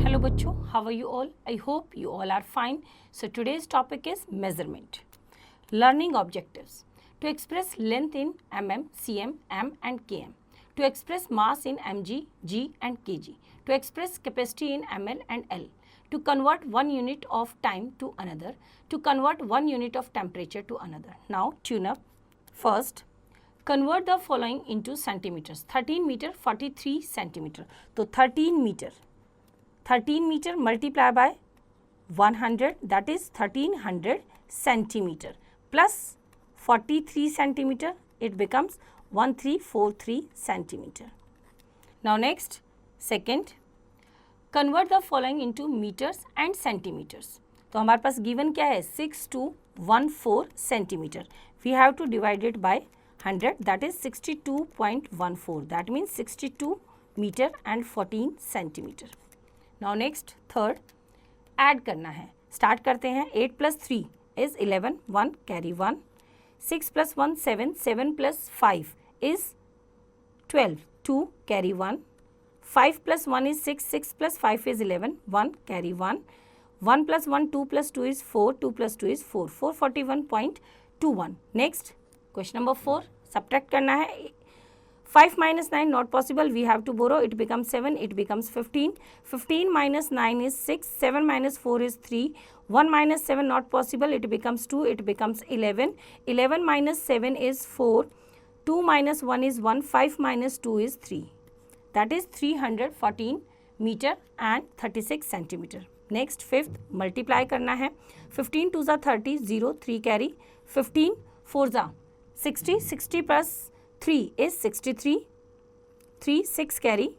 Hello बच्चों, how are you all? I hope you all are fine. So today's topic is measurement. Learning objectives. To express length in mm, cm, m and km. To express mass in mg, g and kg. To express capacity in ml and l. To convert one unit of time to another. To convert one unit of temperature to another. Now tune up. First, convert the following into centimeters. 13 meter, 43 centimeter. So 13 meter multiplied by 100, that is 1300 centimeter, plus 43 centimeter, it becomes 1343 centimeter. Now next, second, convert the following into meters and centimeters. तो हमारे पास given क्या है 6214 centimeter. We have to divide it by 100, that is 62.14. That means 62 meter and 14 centimeter. Now next, third, add करना है. Start करते हैं. 8 plus 3 is 11, 1 carry 1. 6 plus 1 7, 7 plus 5 is 12, 2 carry 1. 5 plus 1 is 6, 6 plus 5 is 11, 1 carry 1. 1 plus 1, 2 plus 2 is 4, 2 plus 2 is 4, 441.21. Next, question number 4, subtract करना है. 5 minus 9 not possible, we have to borrow, it becomes 7, it becomes 15. 15 minus 9 is 6, 7 minus 4 is 3, 1 minus 7 not possible, it becomes 2, it becomes 11. 11 minus 7 is 4, 2 minus 1 is 1, 5 minus 2 is 3. That is 314 meter and 36 centimeter. Next, fifth, multiply करना है. 15 2 ज़ा 30, 0, 3 carry. 15 4 ज़ा 60, 60 plus 3 is 63, 3 6 carry.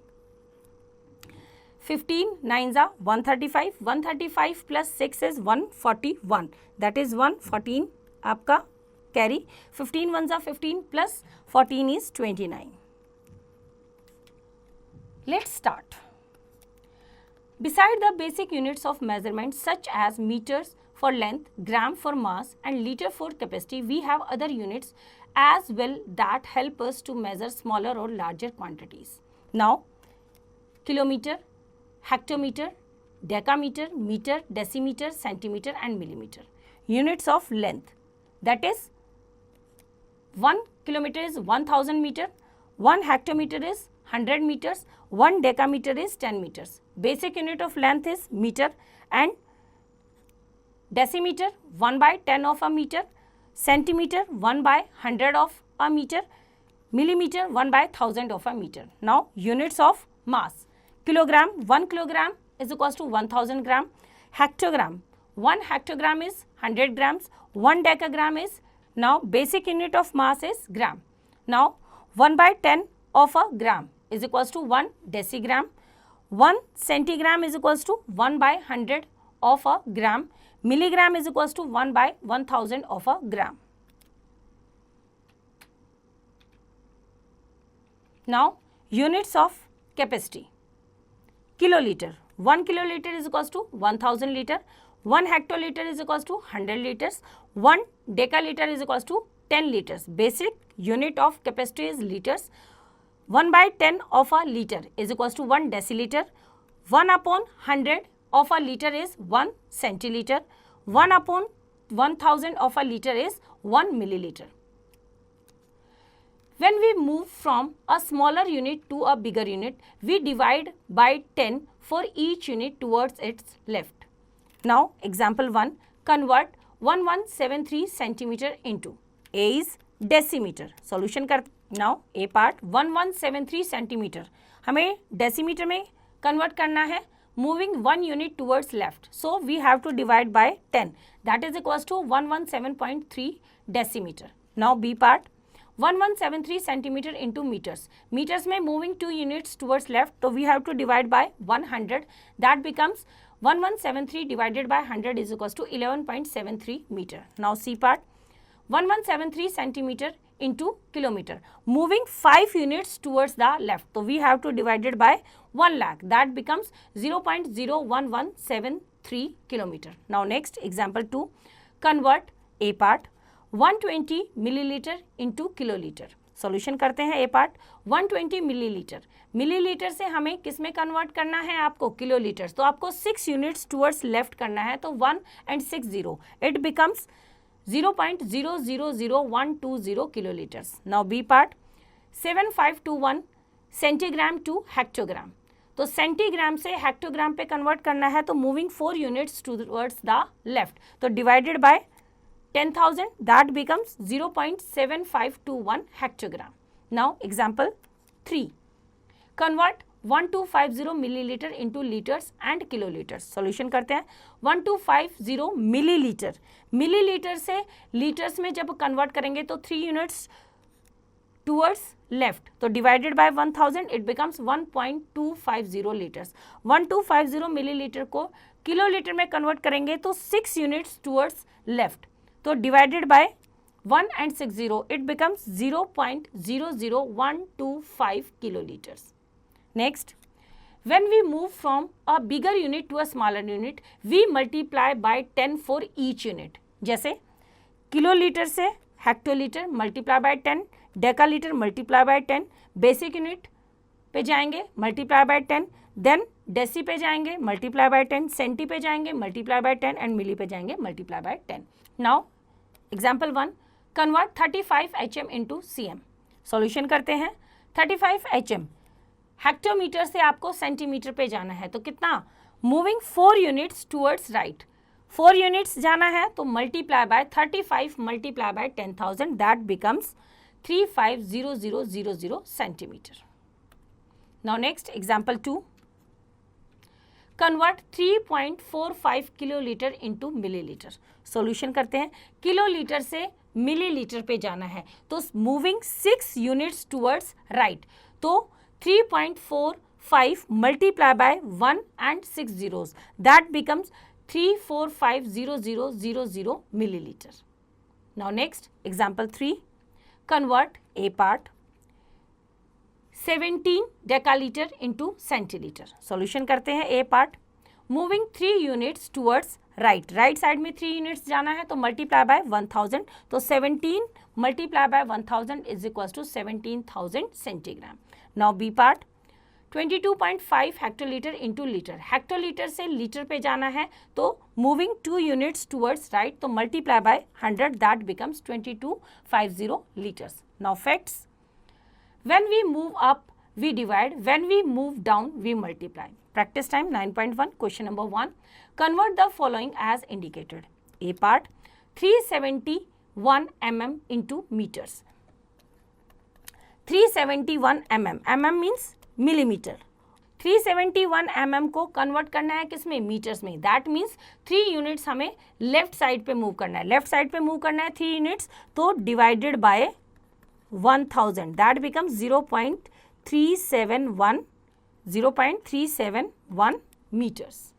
15 9 ज़ा 135, 135 plus 6 is 141, that is 114 आपका carry. 15 1 ज़ा 15 plus 14 is 29. Let's start. Beside the basic units of measurement such as meters for length, gram for mass and liter for capacity, we have other units as well that help us to measure smaller or larger quantities. Now, kilometer, hectometer, decameter, meter, decimeter, centimeter and millimeter. Units of length, that is 1 kilometer is 1000 meter, 1 hectometer is 100 meters, 1 decameter is 10 meters. Basic unit of length is meter and decimeter 1 by 10 of a meter, centimeter 1 by 100 of a meter, millimeter 1 by 1000 of a meter. Now units of mass, kilogram, 1 kilogram is equals to 1000 gram, hectogram, 1 hectogram is 100 grams, 1 decagram is, now basic unit of mass is gram. Now 1 by 10 of a gram is equals to 1 decigram, 1 centigram is equals to 1 by 100 of a gram, milligram is equals to 1 by 1000 of a gram. Now units of capacity, kiloliter, 1 kiloliter is equals to 1000 liter, 1 hectoliter is equals to 100 liters, 1 decaliter is equals to 10 liters. Basic unit of capacity is liters. 1 by 10 of a liter is equals to 1 deciliter. 1 upon 100 of a liter is 1 centiliter. 1 upon 1000 of a liter is 1 milliliter. When we move from a smaller unit to a bigger unit, we divide by 10 for each unit towards its left. Now, example 1, convert 1173 centimeter into, A is decimeter. Solution कर, now A part 1173 centimeter. हमें decimeter में convert करना है, moving 1 unit towards left. So, we have to divide by 10. That is equals to 117.3 decimeter. Now, B part 1173 centimeter into meters. Meters में moving 2 units towards left. So, we have to divide by 100. That becomes 1173 divided by 100 is equals to 11.73 meter. Now, C part 1173 centimeter into kilometer. Moving 5 units towards the left. So, we have to divide it by 1 lakh. That becomes 0.01173 kilometer. Now, next example 2. Convert A part 120 milliliter into kiloliter. Solution करते हैं। ए part 120 millilitre, millilitre से हमें किस में convert करना है आपको, kilolitre, तो आपको 6 यूनिट्स टुवर्ड्स लेफ्ट करना है, तो 1 and 6 0, it becomes 0.000120 kiloliters. Now B part 7521 centigram to hectogram, तो सेंटीग्राम से हेक्टोग्राम पे कन्वर्ट करना है, तो moving 4 units towards the left, तो divided by 10,000 that becomes 0.7521 hectogram. Now example 3, convert 1250 millilitre into litres and kilolitres. Solution करते हैं. 1250 millilitre, millilitre से लीटर्स में जब कन्वर्ट करेंगे तो 3 यूनिट्स टूवर्ड्स लेफ्ट, तो divided by 1000 it becomes 1.250 litres. 1250 millilitre को किलोलीटर में कन्वर्ट करेंगे तो 6 यूनिट्स टूवर्ड्स लेफ्ट, तो divided bye 1 and 6 0, it becomes 0.00125 kiloliters. Next, when we move from a bigger unit to a smaller unit, we multiply by 10 for each unit. जैसे kilolitre से hectolitre multiply by 10, decalitre multiply by 10, basic unit पे जाएंगे multiply by 10, then deci पे जाएंगे multiply by 10, senti पे जाएंगे multiply by 10 and मिली पे जाएंगे multiply by 10. Now example 1, convert 35 HM into CM. Solution करते हैं. 35 HM हेक्टोमीटर से आपको सेंटीमीटर पे जाना है, तो कितना, moving 4 units towards right, 4 units जाना है, तो multiply bye 35 multiply by 10,000 that becomes 350000 centimetre. Now next example 2, convert 3.45 kilolitre into millilitre. Solution करते हैं. किलोलीटर से मिलीलीटर पे जाना है, तो मूविंग 6 यूनिट्स टूवर्ड्स राइट, तो 3.45 multiply by 1 and 6 zeros that becomes 3450000 milliliter. Now next example 3, convert A part 17 decaliter into centiliter. Solution करते हैं. A part moving 3 units towards right, right side में 3 units जाना है, तो multiply by 1000, तो 17 multiply by 1000 is equals to 17,000 centigram. Now B part 22.5 hectolitre into litre, hectolitre से litre पे जाना है, तो मूविंग 2 यूनिट्स टूवर्ड्स राइट, तो multiply by 100 that becomes 2250 litres. Now facts, when we move up we divide, when we move down we multiply. Practice time 9.1. Question number 1, convert the following as indicated. A part 371 mm into metres. 371 mm, mm means millimetre. 371 mm को convert करना है किस में, metres में. That means 3 units हमें left side पे move करना है, लेफ्ट साइड पे मूव करना है 3 यूनिट्स, तो divided by 1000 that becomes 0.371 metres.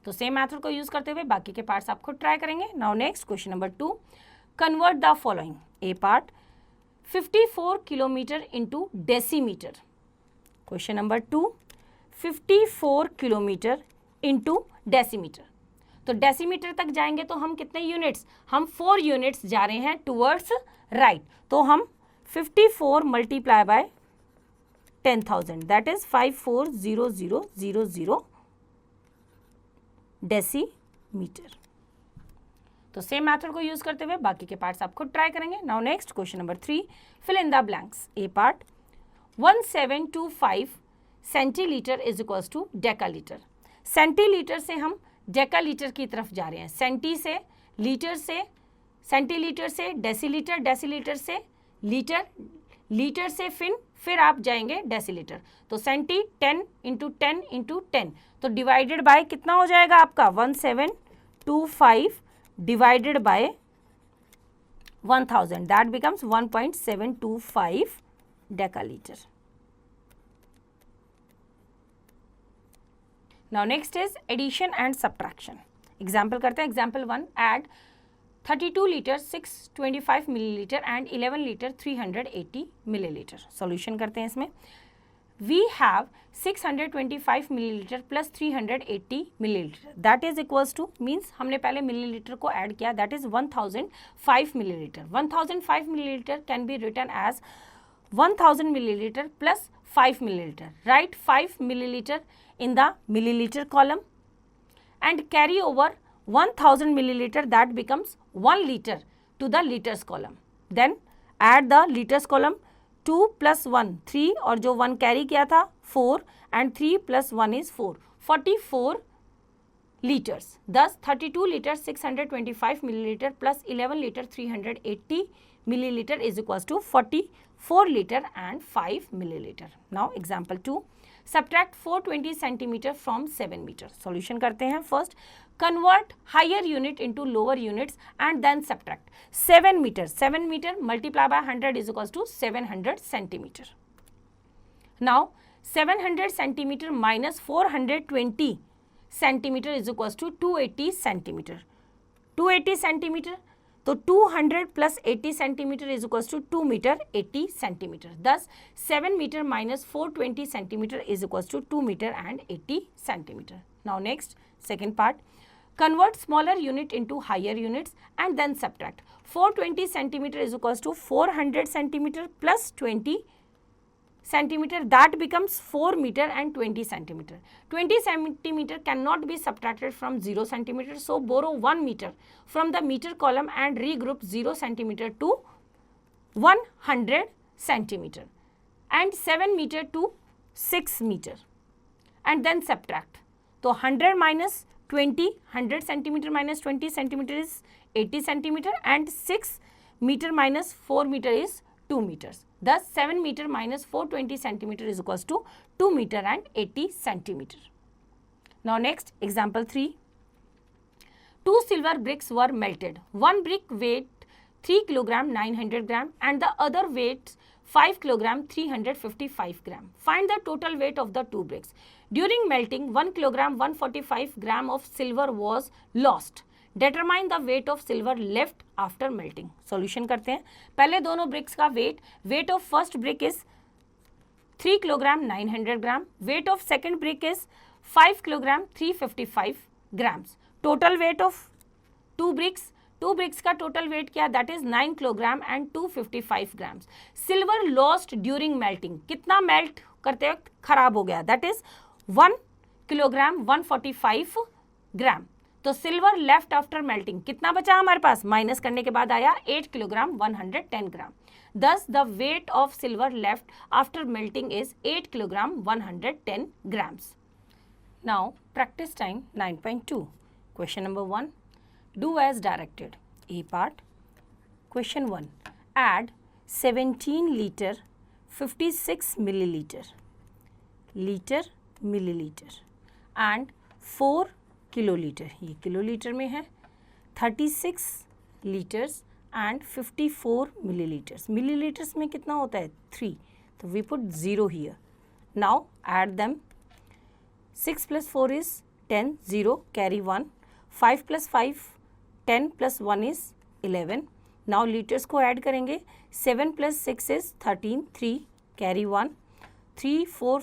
तो सेम मेथड को यूज करते हुए बाकी के पार्ट्स आप खुद ट्राई करेंगे. Now next question number 2, convert the following. A part 54 kilometre into decimetre. Question number 2, 54 kilometre into decimetre. तो डेसीमीटर तक जाएंगे तो हम कितने यूनिट्स, हम 4 यूनिट्स जा रहे हैं टूवर्ड्स राइट, तो हम 54 multiply by 10,000 that is 540000 decimetre. तो सेम मेथड को यूज करते हुए बाकी के पार्ट्स आप खुद ट्राई करेंगे. Now next question number 3, fill in the blanks. A part 1725 centilitre is equals to decalitre. Centilitre से हम डेकालीटर की तरफ जा रहे हैं, सेंटी से लीटर से सेंटीलीटर से डेसीलीटर, डेसीलीटर से लीटर, लीटर से फिर आप जाएंगे डेसीलीटर, तो सेंटी 10 इंटू 10 इंटू 10, तो डिवाइडेड बाय कितना हो जाएगा आपका 1725 divided by 1000 that becomes 1.725 decalitre. Now next is addition and subtraction. Example करते हैं. Example 1, add 32 litre 625 millilitre and 11 litre 380 millilitre. Solution करते हैं इसमें. We have 625 millilitre plus 380 millilitre that is equals to, means हमने पहले मिलीलीटर को add किया, that is 1005 millilitre. 1005 millilitre can be written as 1000 milliliter plus 5 milliliter. Write 5 milliliter in the milliliter column and carry over 1000 milliliter, that becomes 1 liter, to the liters column. Then add the liters column. 2 plus 1 3 और जो 1 carry किया था 4 and 3 plus 1 is 4, 44 liters. Thus 32 liters 625 milliliter plus 11 liter 380 milliliter is equals to 44 liter and 5 milliliter. Now example 2. Subtract 420 centimeter from 7 meter. Solution करते हैं. First, convert higher unit into lower units and then subtract. 7 meter. 7 meter multiply by 100 is equals to 700 centimeter. Now, 700 centimeter minus 420 centimeter is equals to 280 centimeter. 280 centimeter. तो 200 plus 80 centimeter is equals to 2 meter 80 centimeter. Thus 7 meter minus 420 centimeter is equals to 2 meter and 80 centimeter. Now next, second part. Convert smaller unit into higher units and then subtract. 420 centimeter is equals to 400 centimeter plus 20 centimeter, that becomes 4 meter and 20 centimeter. 20 centimeter cannot be subtracted from 0 centimeter, so borrow 1 meter from the meter column and regroup 0 centimeter to 100 centimeter and 7 meter to 6 meter and then subtract. So 100 minus 20, 100 centimeter minus 20 centimeter is 80 centimeter and 6 meter minus 4 meter is 2 meters. Thus 7 meter minus 420 centimeter is equals to 2 meter and 80 centimeter. Now next, example 3. 2 silver bricks were melted. One brick weighed 3 kilogram 900 gram and the other weighs 5 kilogram 355 gram. Find the total weight of the 2 bricks. During melting, 1 kilogram 145 gram of silver was lost. Determine the weight of silver left after melting. Solution करते हैं. पहले दोनों bricks का weight of first brick is 3 kilogram 900 gram. Weight of second brick is 5 kilogram 355 grams. Total weight of two bricks का total weight क्या? That is 9 kilogram and 255 grams. Silver lost during melting. कितना melt करते वक्त खराब हो गया? That is 1 kilogram 145 gram. तो silver left after melting कितना बचा हमारे पास? माइनस करने के बाद आया 8 kilogram 110 gram. Thus the weight of silver left after melting is 8 kilogram 110 grams. Now practice time 9.2. Question number 1. Do as directed. A part. Question 1. Add 17 liter 56 milliliter milliliter and 4 kilolitre, ये kilolitre में है, 36 litres and 54 millilitres. Millilitres में कितना होता है? 3. तो we put 0 here. Now add them. 6 plus 4 is 10, 0, carry 1. 5 plus 5, 10 plus 1 is 11. Now litres को add करेंगे. 7 plus 6 is 13, 3, carry 1. 3, 4,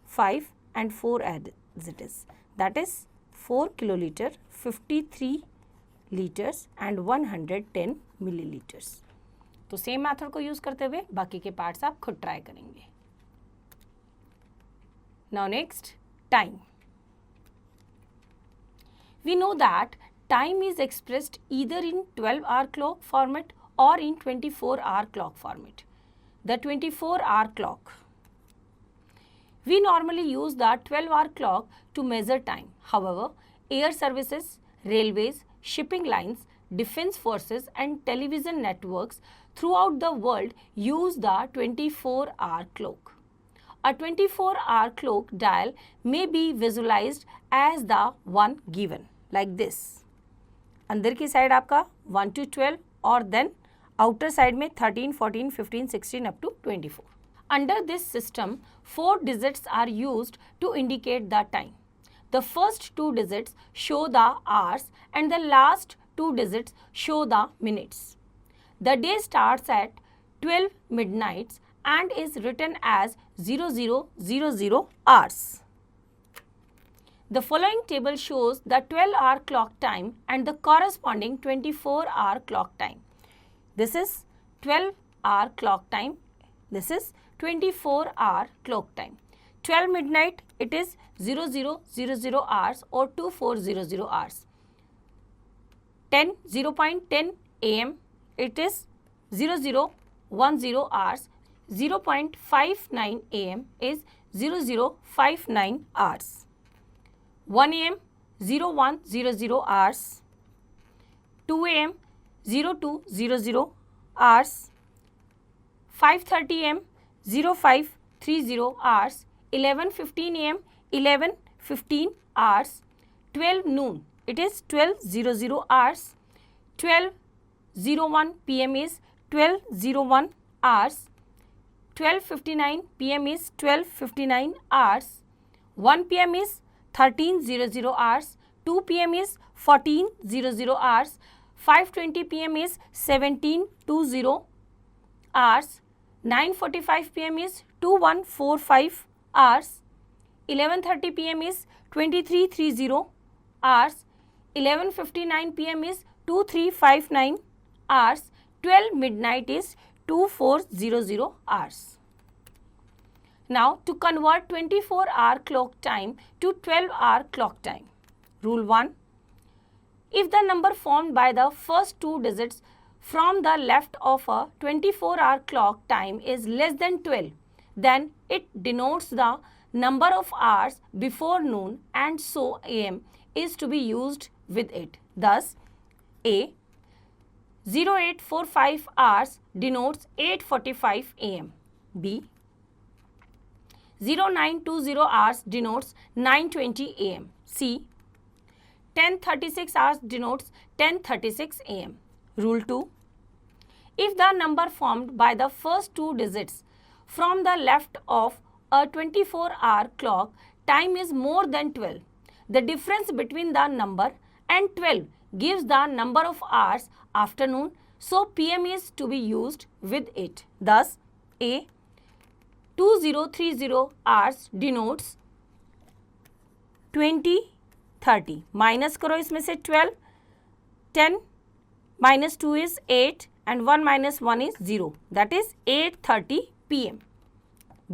5 and 4 as it is. That is 4 kiloliter, 53 liters and 110 milliliters. तो same method को use करते हुए बाकी के parts आप खुद ट्राई करेंगे. Now next, time. We know that time is expressed either in 12-hour clock format or in 24-hour clock format. The 24-hour clock. We normally use the 12-hour clock to measure time. However, air services, railways, shipping lines, defense forces and television networks throughout the world use the 24-hour clock. A 24-hour clock dial may be visualized as the one given, like this. अंदर की side आपका 1 to 12 और then outer side में 13, 14, 15, 16 up to 24. Under this system, 4 digits are used to indicate the time. The first 2 digits show the hours and the last 2 digits show the minutes. The day starts at 12 midnight and is written as 0000 hours. The following table shows the 12-hour clock time and the corresponding 24-hour clock time. This is 12-hour clock time. This is 24-hour clock time. 12 midnight, it is 0000 hours or 2400 hours. 0.10 am, it is 0010 hours. 0.59 am is 0059 hours. 1 am 0100 hours. 2 am 0200 hours. 5:30 am 0530 hours. 11:15 am 11:15 hours. 12 noon, it is 12:00 hours. 12:01 pm is 12:01 hours. 12:59 pm is 12:59 hours. 1 pm is 13:00 hours. 2 pm is 14:00 hours. 5:20 pm is 17:20 hours. 9:45 pm is 21:45 hours. 11:30 pm is 23:30 hours. 11:59 pm is 23:59 hours. 12 midnight is 24:00 hours. Now to convert 24-hour clock time to 12-hour clock time. Rule 1. If the number formed by the first two digits from the left of a 24-hour clock time is less than 12, then it denotes the number of hours before noon and so am is to be used with it. Thus, A. 0845 hours denotes 8:45 am. B. 0920 hours denotes 9:20 am. C. 10:36 hours denotes 10:36 am. Rule 2. If the number formed by the first two digits from the left of a 24-hour clock time is more than 12, the difference between the number and 12 gives the number of hours afternoon, so pm is to be used with it. Thus, A. 2030 hours denotes 20:30. Minus करो इसमें से 12, 10 minus 2 is 8 and 1 minus 1 is 0. That is 8:30 pm.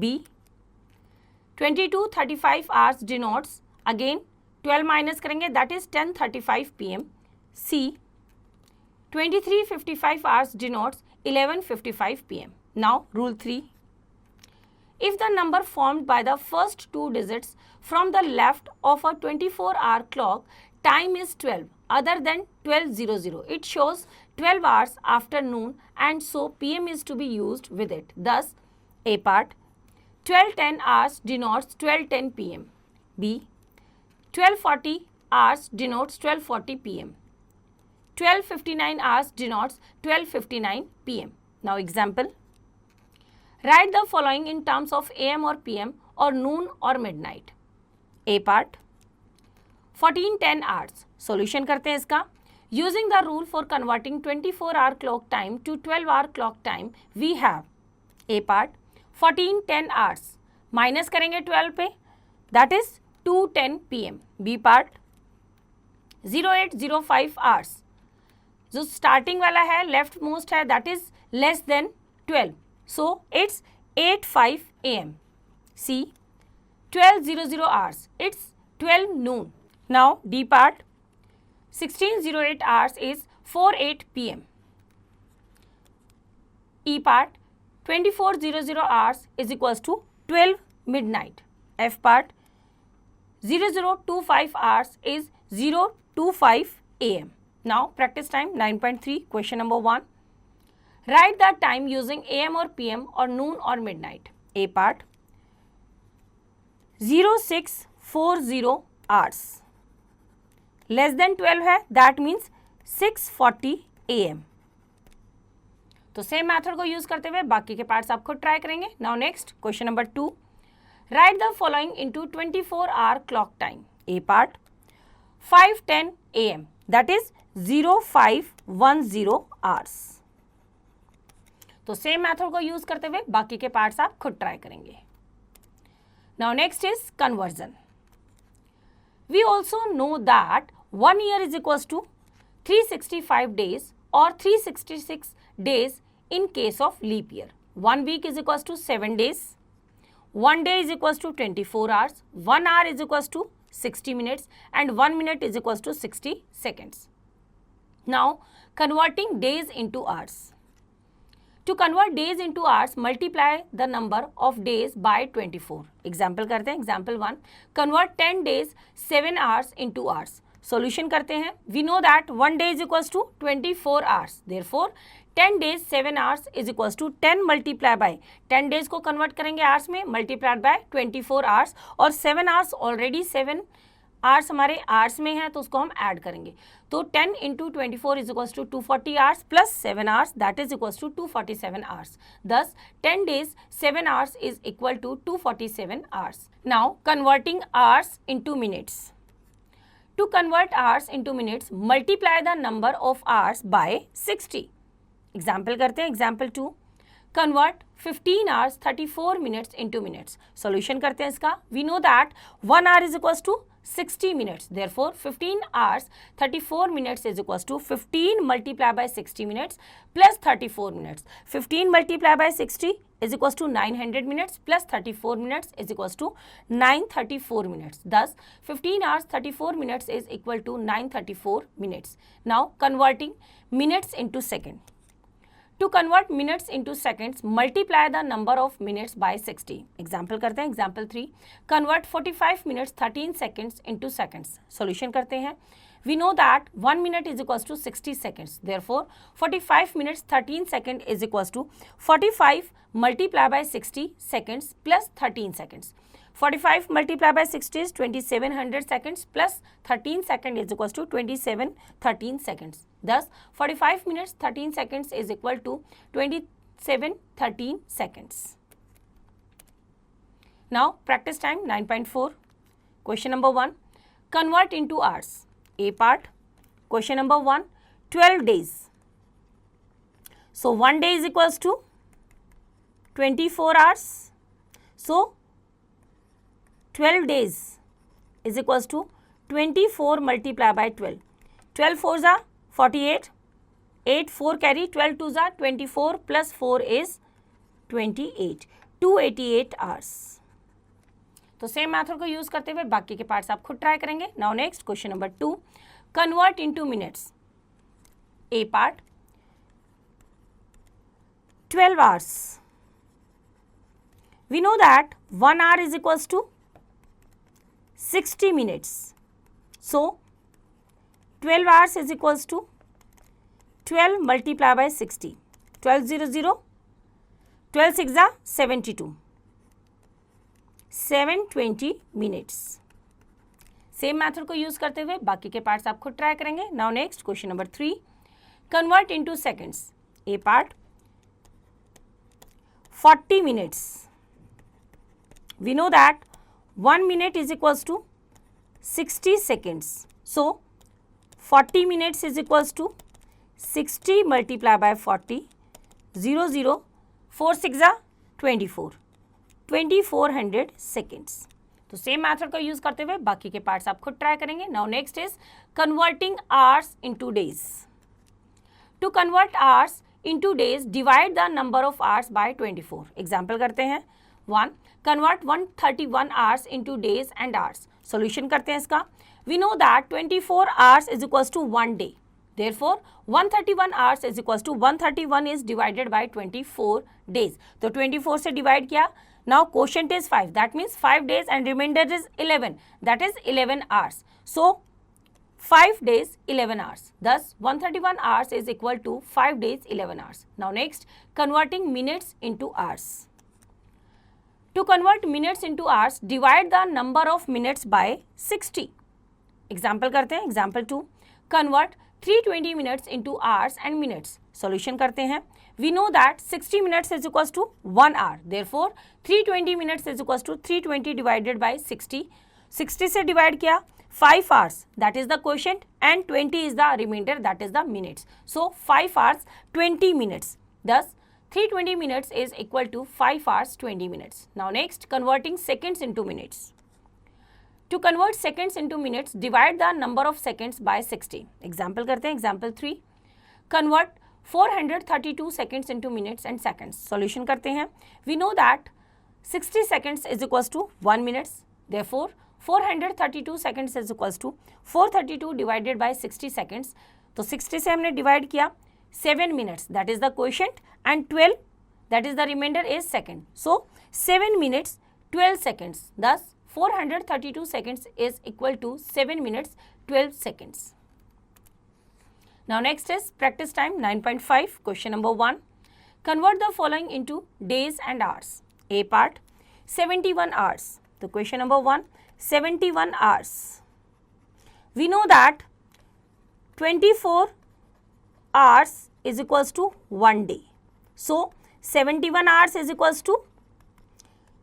B. 22:35 hours denotes again 12 minus करेंगे, that is 10:35 pm. C. 23:55 hours denotes 11:55 pm. Now rule 3. If the number formed by the first two digits from the left of a 24-hour clock time is 12 other than 12:00, it shows 12 hours after noon and so pm is to be used with it. Thus, A part, 12:10 hours denotes 12:10 pm. B. 12:40 hours denotes 12:40 pm. 12:59 hours denotes 12:59 pm. Now example. Write the following in terms of am or pm or noon or midnight. A part, 14:10 hours. Solution करते हैं इसका. Using the rule for converting 24-hour clock time to 12-hour clock time, we have A part, 14:10 hours. Minus करेंगे 12 पे, that is 2:10 pm. B part, 0805 hours. जो starting वाला है left most है, that is less than 12. So, it's 8:05 am. C. 12:00 hours. It's 12 noon. Now, D part. 16:08 hours is 4:08 pm. E part. 24:00 hours is equals to 12 midnight. F part. 0025 hours is 0:25 am. Now, practice time 9.3. Question number 1. Write the time using am or pm or noon or midnight. A part, 0640 hours. Less than 12 है, that means 6:40 am. तो same method को use करते हुए बाकी के parts आप खुद try करेंगे. Now next question number 2. Write the following into 24-hour clock time. A part, 5:10 am. That is 0510 hours. तो सेम मेथड को यूज करते हुए बाकी के पार्ट्स आप खुद ट्राई करेंगे. Now next is conversion. We also know that 1 year is equals to 365 days or 366 days in case of leap year. 1 week is equals to 7 days, 1 day is equals to 24 hours, 1 hour is equals to 60 minutes and 1 minute is equals to 60 seconds. Now converting days into hours. To convert days into hours, multiply the number of days by 24. Example करते हैं. Example 1, convert 10 days 7 hours into hours. Solution करते हैं. We know that 1 day is equals to 24 hours. Therefore 10 days 7 hours is equals to 10 multiply by 10 days को convert करेंगे hours में, multiplied by 24 hours और 7 hours already 7 hours हमारे hours में है तो उसको हम ऐड करेंगे. तो 10 into 24 is equals to 240 hours plus 7 hours that is equals to 247 hours. दस 10 days 7 hours is equal to 247 hours. Now converting hours into minutes. To convert hours into minutes multiply the number of hours bye 60. Example करते हैं. Example 2, convert 15 hours 34 minutes into minutes. Solution करते हैं इसका. We know that 1 hour is equals to 60 minutes. Therefore 15 hours 34 minutes is equals to 15 multiplied by 60 minutes plus 34 minutes. 15 multiplied by 60 is equals to 900 minutes plus 34 minutes is equals to 934 minutes. Thus 15 hours 34 minutes is equal to 934 minutes. Now converting minutes into second. To convert minutes into seconds, multiply the number of minutes by 60. Example करते हैं. Example 3, convert 45 minutes 13 seconds into seconds. Solution करते हैं. We know that 1 minute is equals to 60 seconds. Therefore 45 minutes 13 seconds is equals to 45 multiplied by 60 seconds plus 13 seconds. 45 multiplied by 60 is 2700 seconds plus 13 seconds is equals to 2713 seconds. Thus 45 minutes 13 seconds is equal to 2713 seconds. Now practice time 9.4. Question number 1, convert into hours. A part. Question number 1, 12 days. So 1 day is equals to 24 hours. So 12 days is equals to 24 multiplied by 12. 12 4s are 48. 8 4 carry. 12 2s are 24 plus 4 is 28. 288 hours. तो same method को use करते हुए बाकी के parts आप खुद try करेंगे. Now next question number 2, convert into minutes. A part 12 hours. We know that 1 hour is equals to 60 minutes. So 12 hours is equals to 12 multiplied by 60. 12 0 0. 12 6 are 72. 720 minutes. Same method को use करते हुए बाकी के parts आप खुद try करेंगे. Now next question number 3, convert into seconds. A part 40 minutes. We know that 1 minute is equals to 60 seconds. So 40 minutes is equals to 60 multiplied by 40. 0 0. 4 6 are 24. 2400 seconds. तो same method का use करते हुए बाकी के parts आप खुद try करेंगे. Now next is converting hours into days. To convert hours into days divide the number of hours by 24. Example करते हैं. 1, convert 131 hours into days and hours. Solution करते हैं इसका. We know that 24 hours is equals to 1 day. Therefore 131 hours is equals to 131 is divided by 24 days. तो 24 से divide किया. Now quotient is 5. That means 5 days and remainder is 11. That is 11 hours. So 5 days 11 hours. Thus 131 hours is equal to 5 days 11 hours. Now next, converting minutes into hours. To convert minutes into hours, divide the number of minutes by 60. Example करते हैं. Example 2, convert 320 minutes into hours and minutes. Solution करते हैं. We know that 60 minutes is equals to 1 hour. Therefore 320 minutes is equals to 320 divided by 60. 60 से divide किया. 5 hours that is the quotient and 20 is the remainder that is the minutes. So 5 hours 20 minutes. Thus 320 minutes is equal to 5 hours 20 minutes. Now next, converting seconds into minutes. To convert seconds into minutes, divide the number of seconds by 60. Example करते हैं. Example 3, convert 432 seconds into minutes and seconds. Solution करते हैं. We know that 60 seconds is equals to 1 minutes. Therefore, 432 seconds is equals to 432 divided by 60 seconds. तो 60 से हमने divide किया 7 minutes. That is the quotient and 12 that is the remainder is second. So 7 minutes 12 seconds. Thus 432 seconds is equal to 7 minutes 12 seconds. Now next is practice time 9.5. Question number 1. Convert the following into days and hours. A part 71 hours. So question number 1, 71 hours. We know that 24 hours is equals to 1 day. So 71 hours is equals to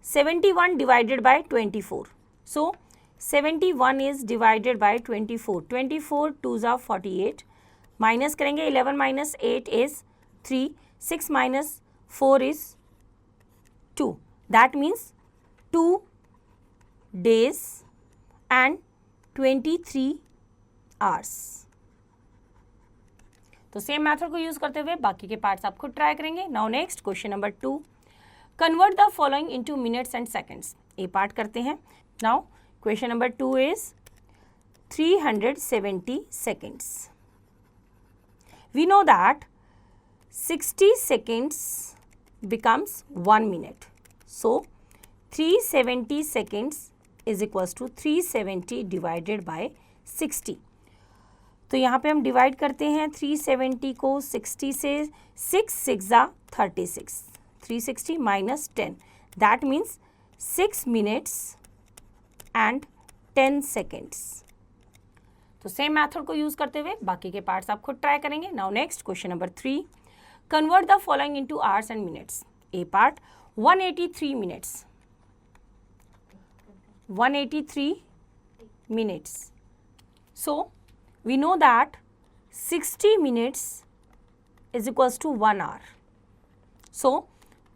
71 divided by 24. So 71 is divided by 24. 24 2s are 48. Minus करेंगे 11 minus 8 is 3, 6 minus 4 is 2. That means 2 days and 23 hours. तो same method को use करते हुए बाकी के parts आप खुद try करेंगे. Now next question number 2. Convert the following into minutes and seconds. A part करते हैं. Now question number 2 is 370 seconds. We know that 60 seconds becomes 1 minute. So 370 seconds is equals to 370 divided by 60. तो यहाँ पे हम divide करते हैं 370 को 60 से. 6 6 जा 36. 360 minus 10. That means 6 minutes and 10 seconds. तो सेम मेथड को यूज करते हुए बाकी के पार्ट्स आप खुद ट्राई करेंगे. Now next question number 3. Convert the following into hours and minutes. A part 183 minutes. 183 minutes. So we know that 60 minutes is equals to 1 hour. So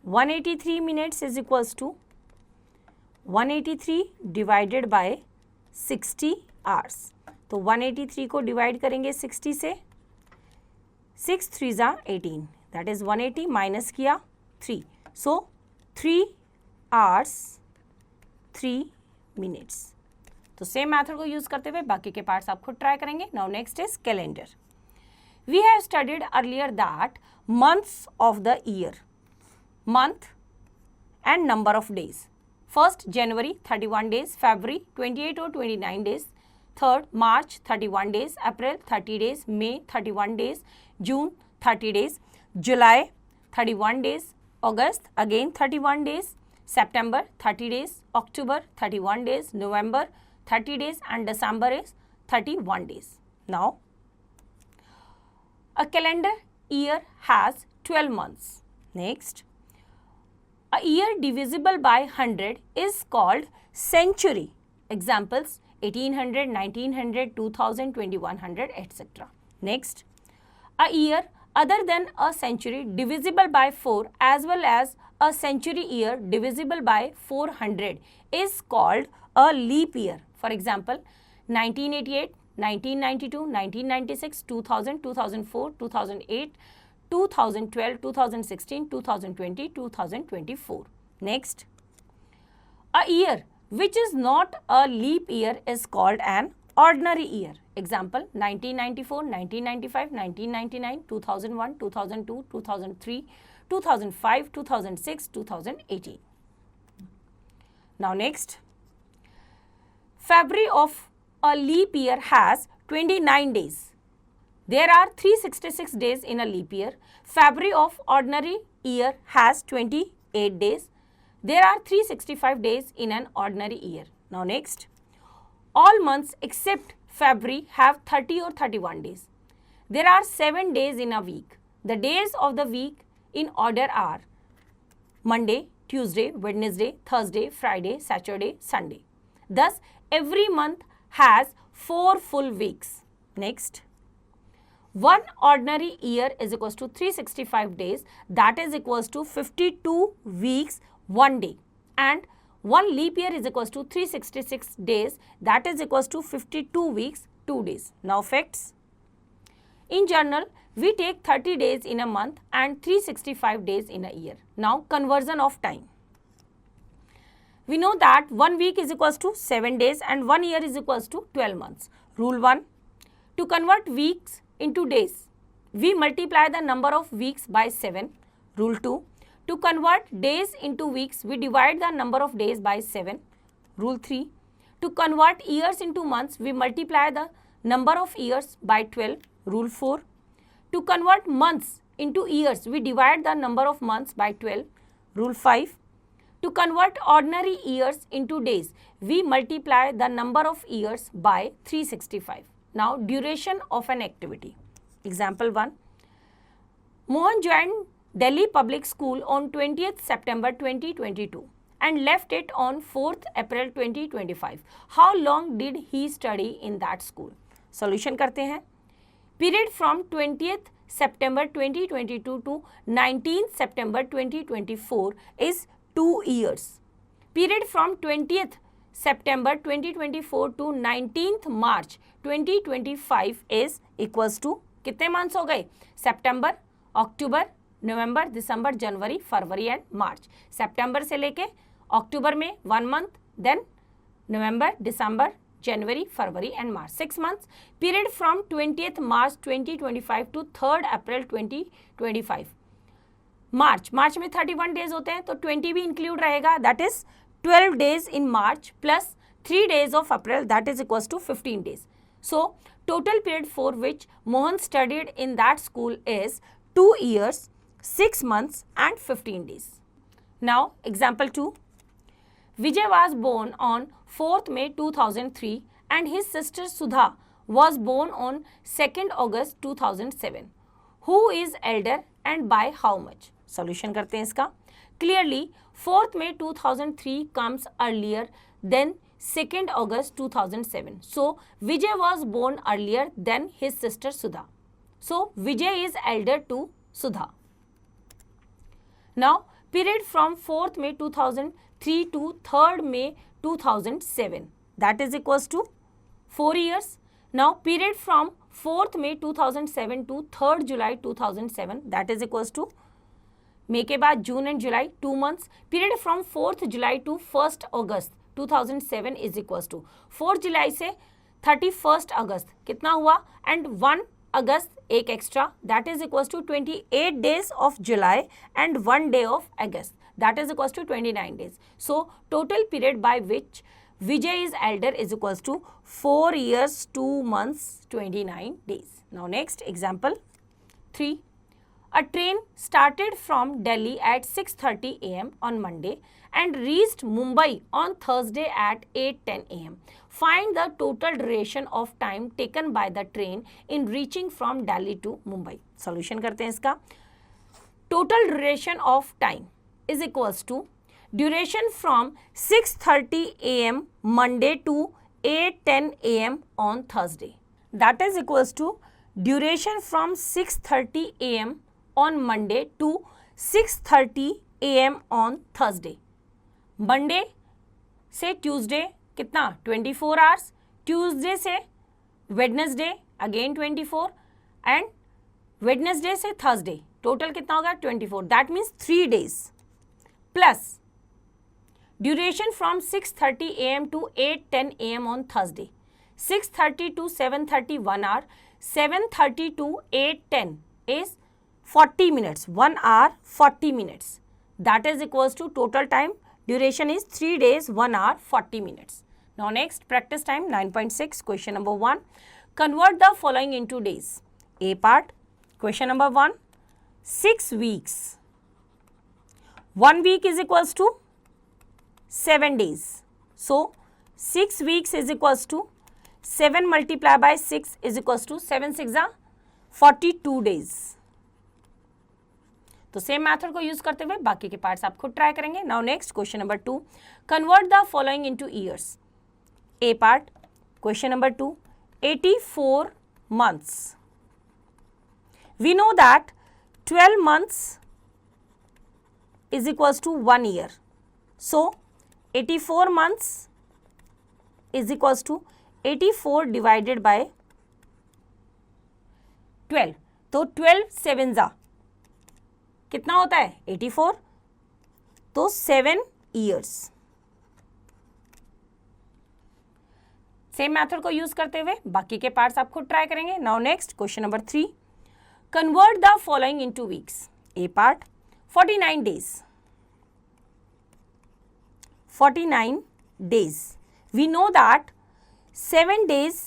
183 minutes is equals to 183 divided by 60 hours. तो 183 को divide करेंगे 60 से. 6 3 जा 18. That is 180 minus किया 3. So 3 hours 3 minutes. तो same method को use करते हुए बाकी के पार्ट्स आप खुद ट्राई करेंगे. Now next is calendar. We have studied earlier that months of the year, month and number of days. First January 31 days, February 28 or 29 days, third March 31 days, April 30 days, May 31 days, June 30 days, July 31 days, August again 31 days, September 30 days, October 31 days, November 30 days and December is 31 days. Now a calendar year has 12 months. Next, a year divisible by 100 is called century. Examples 1800, 1900, 2000, 2100, etc. Next, a year other than a century divisible by 4 as well as a century year divisible by 400 is called a leap year. For example, 1988, 1992, 1996, 2000, 2004, 2008, 2012, 2016, 2020, 2024. Next, a year which is not a leap year is called an ordinary year. Example 1994, 1995, 1999, 2001, 2002, 2003, 2005, 2006, 2018. Now next, February of a leap year has 29 days. There are 366 days in a leap year. February of ordinary year has 28 days. There are 365 days in an ordinary year. Now next, all months except February have 30 or 31 days. There are 7 days in a week. The days of the week in order are Monday, Tuesday, Wednesday, Thursday, Friday, Saturday, Sunday. Thus, every month has 4 full weeks. Next, one ordinary year is equals to 365 days, that is equals to 52 weeks 1 day, and one leap year is equals to 366 days, that is equals to 52 weeks 2 days. Now facts. In general, We take 30 days in a month and 365 days in a year. Now conversion of time. We know that 1 week is equals to 7 days and 1 year is equals to 12 months. Rule 1. To convert weeks into days, we multiply the number of weeks by 7. Rule 2. To convert days into weeks, we divide the number of days by 7. Rule 3. To convert years into months, we multiply the number of years by 12. Rule 4. To convert months into years, we divide the number of months by 12. Rule 5. To convert ordinary years into days, we multiply the number of years by 365. Now, duration of an activity. Example 1. Mohan joined Delhi Public School on 20th September 2022 and left it on 4th April 2025. How long did he study in that school? Solution करते हैं. Period from 20th September 2022 to 19th September 2024 is 2 years. Period from 20th September 2024 to 19th March 2025 is equals to कितने months हो गए? सितंबर, अक्टूबर, नवंबर, दिसंबर, जनवरी, फरवरी and मार्च. सितंबर से लेके अक्टूबर में 1 month, then November, December, January, February and March. 6 months. Period from 20th March 2025 to 3rd April 2025. मार्च में 31 days होते हैं तो 20 भी इंक्लूड रहेगा, that is 12 days in March plus 3 days of April, that is equals to 15 days. So total period for which Mohan studied in that school is 2 years, 6 months and 15 days. Now example 2. Vijay was born on 4th May 2003 and his sister Sudha was born on 2nd August 2007. Who is elder and by how much? Solution करते हैं इसका. Clearly 4th May 2003 comes earlier than 2nd August 2007. So Vijay was born earlier than his sister Sudha. So Vijay is elder to Sudha. Now period from 4th May 2003 to 3rd May 2007, that is equals to 4 years. Now period from 4th May 2007 to 3rd July 2007, that is equals to May के बाद June and July 2 months. Period from 4th July to 1st August 2007 is equals to 4 July से 31st August कितना हुआ and 1 August एक extra, that is equals to 28 days of July and 1 day of August, that is equals to 29 days. So total period by which Vijay is elder is equals to 4 years, 2 months, 29 days. Now next example 3. A train started from Delhi at 6:30 am on Monday and reached Mumbai on Thursday at 8:10 am. Find the total duration of time taken by the train in reaching from Delhi to Mumbai. Solution करते हैं इसका. Total duration of time is equals to duration from 6:30 am Monday to 8:10 am on Thursday. That is equals to duration from 6:30 am on Monday to 6:30 am on Thursday. Monday से Tuesday कितना 24 hours, Tuesday से Wednesday again 24 and Wednesday से Thursday total कितना होगा 24, that means 3 days plus duration from 6:30 am to 8:10 am on Thursday. 6:30 to 7:30 1 hour, 7:30 to 8:10 is 40 minutes, 1 hour 40 minutes, that is equals to total time duration is 3 days 1 hour 40 minutes. Now next practice time 9.6 question number 1. Convert the following into days. A part, question number 1, 6 weeks. 1 week is equals to 7 days. So 6 weeks is equals to 7 multiplied by 6 is equals to 7 6 are 42 days. तो same method को use करते हुए बाकी के parts आप खुद try करेंगे. Now next question number 2. Convert the following into years. A part, question number 2, 84 months. We know that 12 months is equals to 1 year. So 84 months is equals to 84 divided by 12. तो 12 7 जा कितना होता है 84, तो 7 years. Same method को use करते हुए बाकी के पार्ट्स आप खुद ट्राई करेंगे। Now next question number 3, convert the following into weeks. A part 49 days, 49 days. We know that 7 days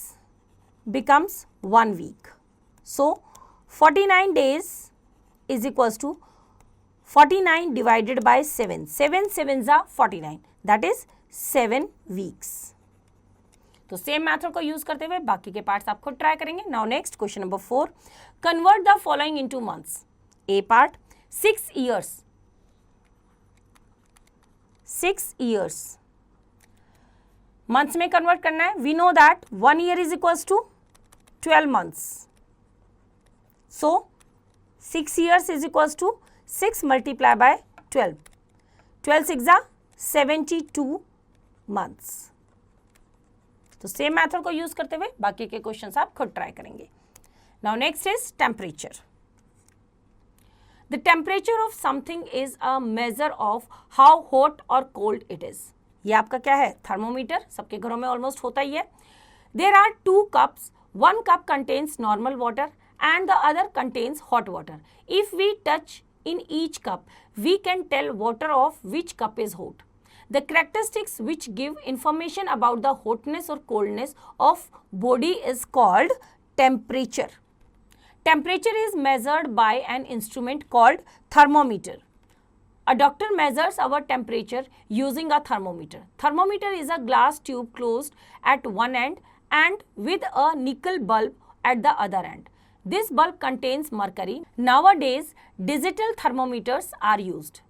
becomes 1 week. So 49 days is equals to 49 divided by 7. 7 sevens are 49. That is 7 weeks. तो same method को use करते हुए बाकी के parts आप खुद try करेंगे। Now next question number 4, convert the following into months. A part 6 years, 6 years. Months में कन्वर्ट करना है। We know that 1 year is equals to 12 months. So 6 years is equals to 6 multiplied by 12. 12 6 are 72 months. तो same method को use करते हुए बाकी के questions आप खुद ट्राई करेंगे। Now next is temperature. The temperature of something is a measure of how hot और कोल्ड इट इज। ये आपका क्या है थर्मोमीटर, सबके घरों में ऑलमोस्ट होता ही है। There are 2 cups, 1 cup contains normal water and the other contains hot water. If we touch in each cup, we can tell water of which cup is hot. The characteristics which give information about the hotness or coldness of body is called temperature. Temperature is measured by an instrument called thermometer. A doctor measures our temperature using a thermometer. Thermometer is a glass tube closed at one end and with a nickel bulb at the other end. This bulb contains mercury. Nowadays, digital thermometers are used.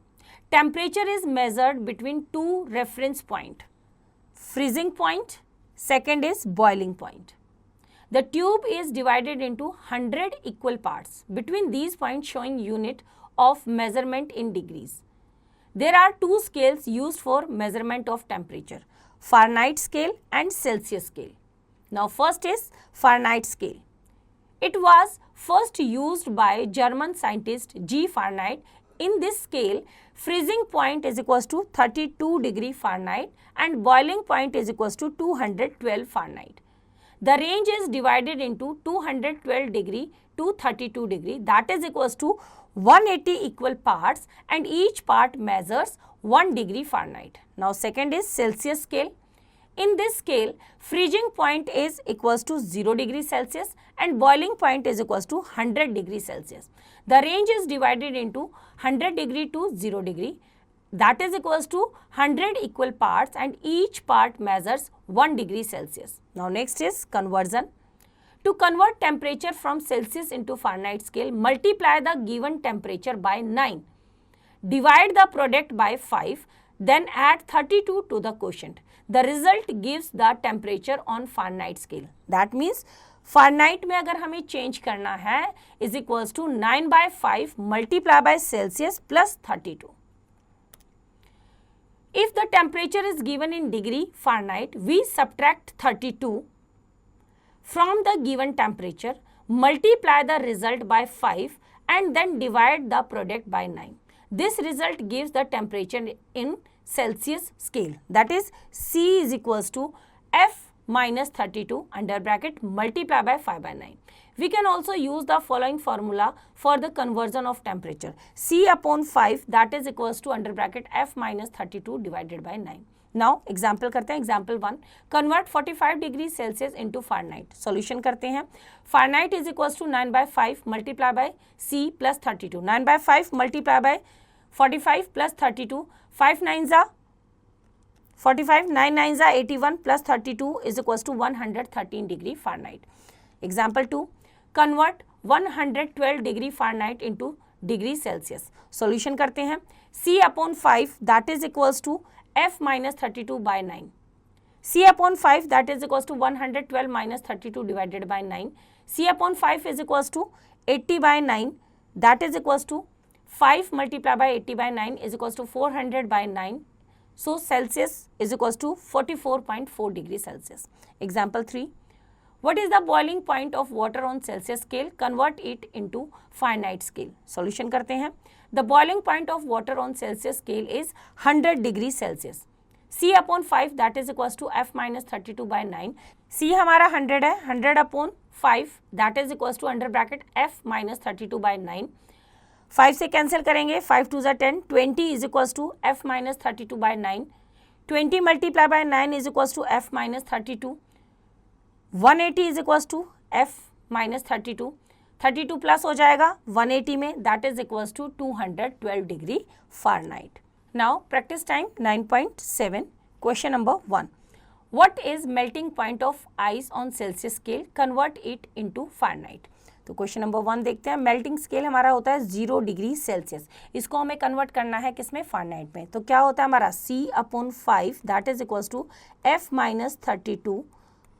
Temperature is measured between 2 reference points. Freezing point, second is boiling point. The tube is divided into 100 equal parts. Between these points showing unit of measurement in degrees. There are 2 scales used for measurement of temperature, Fahrenheit scale and Celsius scale. Now first is Fahrenheit scale. It was first used by German scientist G. Fahrenheit. In this scale, freezing point is equals to 32 degree Fahrenheit and boiling point is equals to 212 Fahrenheit. The range is divided into 212 degree to 32 degree, that is equals to 180 equal parts and each part measures 1 degree Fahrenheit. Now second is Celsius scale. In this scale, freezing point is equals to 0 degree Celsius and boiling point is equals to 100 degree Celsius. The range is divided into 100 degree to 0 degree, that is equals to 100 equal parts and each part measures 1 degree Celsius. Now next is conversion. To convert temperature from Celsius into Fahrenheit scale, multiply the given temperature by 9. Divide the product by 5, then add 32 to the quotient. The result gives the temperature on Fahrenheit scale. That means Fahrenheit में अगर हमें change करना है is equals to 9/5 multiply by Celsius plus 32. If the temperature is given in degree Fahrenheit, we subtract 32 from the given temperature, multiply the result by 5 and then divide the product by 9. This result gives the temperature in Celsius scale. That is C is equals to F minus 32 under bracket multiply by 5/9. We can also use the following formula for the conversion of temperature. C upon 5 that is equals to under bracket F minus 32 divided by 9. Now example करते हैं। Example 1, convert 45 degree Celsius into Fahrenheit. Solution करते हैं। Fahrenheit is equals to 9/5 multiply by C plus 32. 9/5 multiply by 45 plus 32. 5 9s are 45, 9 9s are 81 plus 32 is equals to 113 degree Fahrenheit. Example 2, convert 112 degree Fahrenheit into degree Celsius. Solution करते हैं। C upon 5 that is equals to F minus 32 by 9. C upon 5 that is equals to 112 minus 32 divided by 9. C upon 5 is equals to 80 by 9 that is equals to 5 multiplied by 80 by 9 is equals to 400 by 9. So Celsius is equals to 44.4 degree Celsius. Example 3, What is the boiling point of water on Celsius scale? Convert it into Fahrenheit scale. Solution करते हैं. The boiling point of water on Celsius scale is 100 degree Celsius. C upon 5 that is equals to F minus 32 by 9. C हमारा 100 है, 100 upon 5 that is equals to under bracket F minus 32 by 9. 5 से cancel करेंगे, 5 2 10, 20 is equals to F minus 32 by 9. 20 multiply by 9 is equals to F minus 32. 180 is equals to F minus 32. 32 plus हो जाएगा 180 में, that is equals to 212 degree Fahrenheit. Now practice time 9.7. Question number 1. What is melting point of ice on Celsius scale? Convert it into Fahrenheit. तो question number 1 देखते हैं. Melting scale हमारा होता है 0 degree Celsius. इसको हमें कन्वर्ट करना है किसमें? फारेनहाइट में. तो क्या होता है हमारा C upon 5 that is equals to F minus 32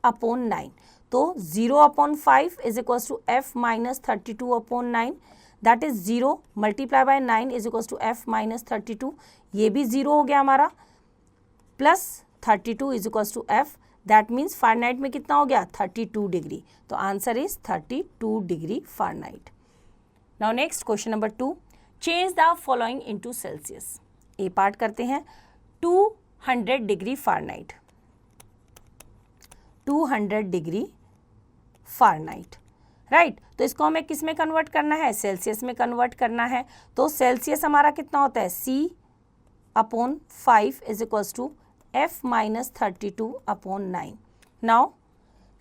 upon 9. तो 0 upon 5 is equals to F minus 32 upon 9. That is 0 multiply by 9 is equals to F minus 32. ये भी 0 हो गया हमारा, plus 32 is equals to F. That means Fahrenheit में कितना हो गया? 32 डिग्री. तो answer is 32 degree Fahrenheit. Now next question number 2. Change the following into Celsius. A part करते हैं. 200 degree Fahrenheit, 200 degree Fahrenheit, right. तो इसको हमें किस में कन्वर्ट करना है? सेल्सियस में कन्वर्ट करना है. तो सेल्सियस हमारा कितना होता है? C upon 5 is equals to F minus 32 upon 9. Now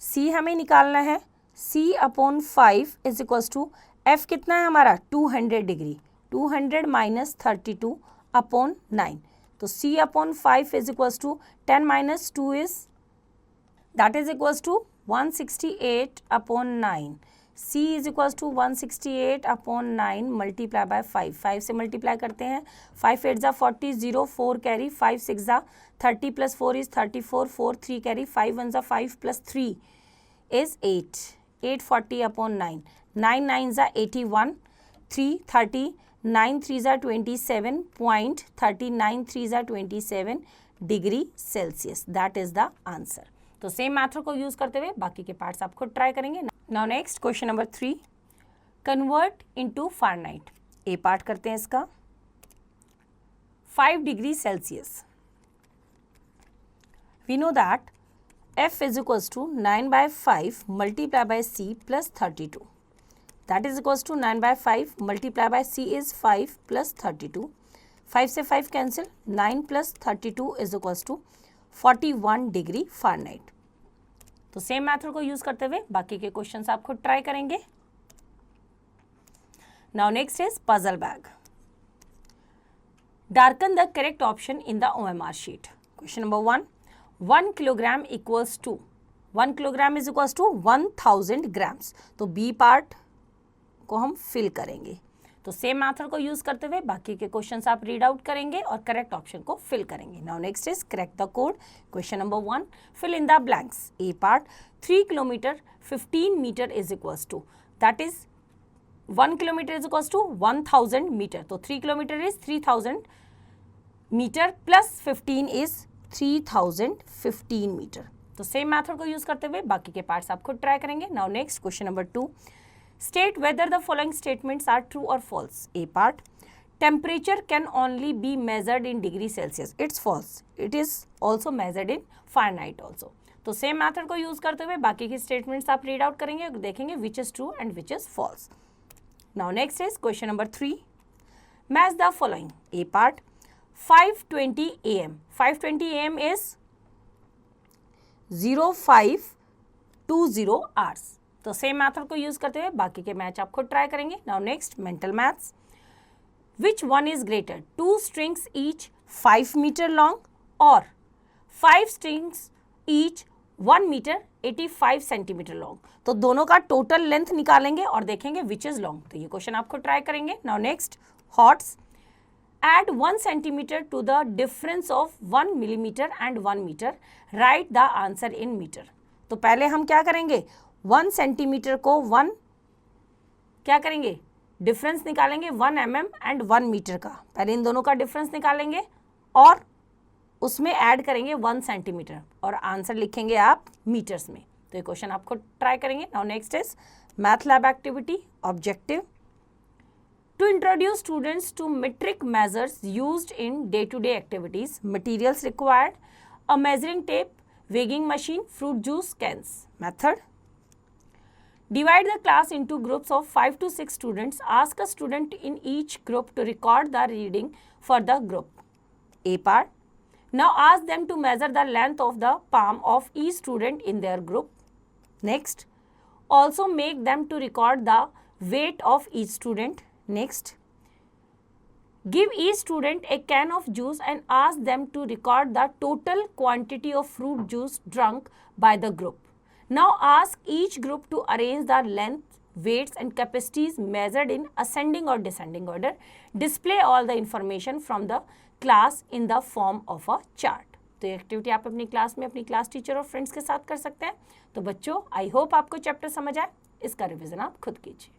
C हमें निकालना है. C upon 5 is equals to F कितना है हमारा? 200 डिग्री. 200 minus 32 upon 9. तो C upon 5 is equals to 10 minus 2 is that is equals to 168 upon 9. C is equals to 168 upon 9 multiply by 5. 5 से multiply करते हैं. 5 8 40, 0 4 carry, 5 6 30 plus 4 is 34, 4 3 carry, 5 1 5 plus 3 is 8. 840 upon 9. 9 9 81, 3 30, 9 3 27, point 39 3 27 degree Celsius. That is the answer. तो same method को use करते हुए बाकी के parts आप खुद ट्राई करेंगे. Now next question number 3. Convert into Fahrenheit. A part करते हैं इसका. 5 degree Celsius. We know that F is equals to 9 by 5 multiply by C plus 32. That is equals to 9 by 5 multiply by C is 5 plus 32. 5 से 5 cancel. 9 plus 32 is equals to 41 degree Fahrenheit. तो same method को use करते हुए बाकी के questions आप खुद try करेंगे. Now next is puzzle bag. Darken the correct option in the OMR sheet. Question number 1. 1 kilogram equals to 1 kilogram is equals to 1000 grams. तो बी पार्ट को हम फिल करेंगे. तो सेम मेथड को यूज करते हुए बाकी के क्वेश्चंस आप रीड आउट करेंगे और करेक्ट ऑप्शन को फिल करेंगे. Now next is correct the code. Question number 1. Fill in the blanks. A part. 3 kilometre 15 metre is equals to that is 1 kilometre is equals to 1000 metre. तो 3 kilometre is 3000 metre plus 15 is 3015 metre. तो same method को use करते हुए बाकी के parts आप खुद try करेंगे. Now next question number 2. State whether the following statements are true or false. A part. Temperature can only be measured in degree Celsius. It's false. It is also measured in Fahrenheit also. तो same method को use करते हुए बाकी की statements आप read out करेंगे और देखेंगे which is true and which is false. Now next is question number 3. Match the following. A part. 5:20 AM. 5:20 AM is 0520 hours. तो सेम मेथड को यूज करते हुए बाकी के मैच आप खुद ट्राई करेंगे. Now next mental maths. Which one is greater? 2 strings each 5 metre long और 5 strings each 1 metre 85 centimetre long. तो दोनों का टोटल लेंथ निकालेंगे और देखेंगे विच इज लॉन्ग. तो ये क्वेश्चन आप खुद ट्राई करेंगे. Now next hots. Add 1 centimeter to the difference of 1 millimeter and 1 meter. Write the answer in meter. तो पहले हम क्या करेंगे? 1 सेंटीमीटर को 1 क्या करेंगे? डिफरेंस निकालेंगे 1 mm एंड 1 मीटर का. पहले इन दोनों का डिफरेंस निकालेंगे और उसमें ऐड करेंगे 1 सेंटीमीटर और आंसर लिखेंगे आप मीटर्स में. तो ये क्वेश्चन आपको ट्राई करेंगे. Now next is math lab activity objective. To introduce students to metric measures used in day-to-day activities, materials required, a measuring tape, weighing machine, fruit juice cans. Method. Divide the class into groups of 5 to 6 students. Ask a student in each group to record the reading for the group. A part. Now ask them to measure the length of the palm of each student in their group. Next. Also make them to record the weight of each student. Next, give each student a can of juice and ask them to record the total quantity of fruit juice drunk by the group. Now ask each group to arrange the length, weights and capacities measured in ascending or descending order. Display all the information from the class in the form of a chart. तो ये activity आप अपनी class में अपनी class teacher और friends के साथ कर सकते हैं. तो बच्चों, आई होप आपको चैप्टर समझ आए. इसका रिविजन आप खुद कीजिए.